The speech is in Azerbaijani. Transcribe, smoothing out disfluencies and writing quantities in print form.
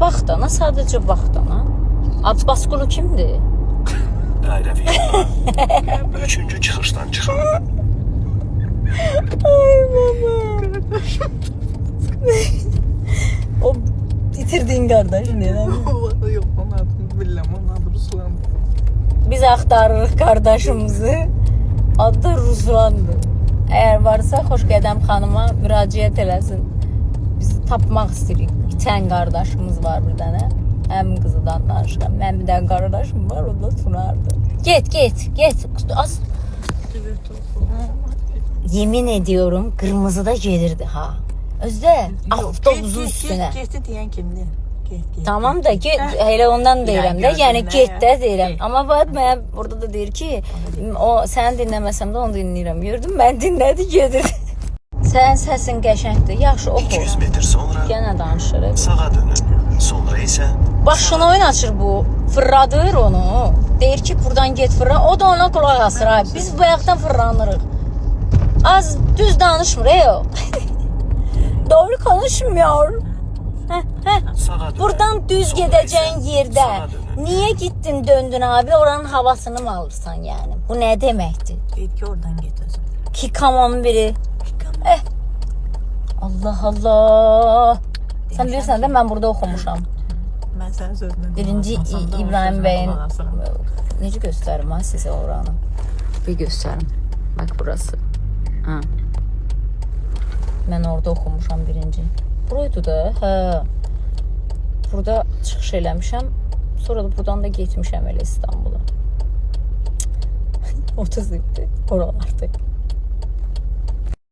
Bax dana, sadəcə bax dana. Abbas Qulu kimdir? Dairəvi yoldan 3-cü çıxışdan çıxın. Ay baba. O itirdiğin qardaş nədən? Yox, onun adını bilmirəm, onun adı Ruslandır. Biz axtarırıq qardaşımızı. Adı Ruslandır. Əgər varsa Xoşqədəm xanıma müraciət eləsin. Bizi tapmaq istəyirik. İtən qardaşımız var bir dənə. Həmin qızıdan danışıram. Mən bir dənə qardaşım var, o da Sunardır. Get. Az. Yemin ediyorum kırmızıda gelirdi ha. Özde avtobusun üstüne. Getdi deyən kimdir? Get. Tamam da get, hele ondan deyirəm də. Yəni gördün get də nə? deyirəm. Amma bax mən burada da deyir ki, o səni dinləməsəm də onu dinləyirəm. Gördün, mən dinlədi gedir. Sənin səsin qəşəngdir. Yaxşı oxu. 200 metr sonra Yenə danışırıq. sağa dönün. Sonra isə Başına oyun açır bu. Fırladır onu. Deyir ki, buradan get fırla. O da ona qulaq asır. Ay. Biz bayaqdan fırlanırıq. Az düz danışmır o. Doğru konuşmuyor. sağa dönün. Buradan düz Sonra gedəcəyin isə yerdə sağa dönün. niye gittin döndün abi, oranın havasını mı alırsan yani? Bu ne deməkdir? Deyir ki, oradan get özün. Ki kamon biri. Allah Allah. Sen bilirsən də mən burada oxumuşam. Mən sənin sözünü Birinci İbrahim Bey'in necə göstərim ha sizə oranı? Bir göstərim. Bak burası. Ha. Mən orada oxumuşam birinci. Buraydı da. Hə. Burada çıxış eləmişəm. Sonra da buradan da getmişəm elə İstanbula. 30 ildir oralarda.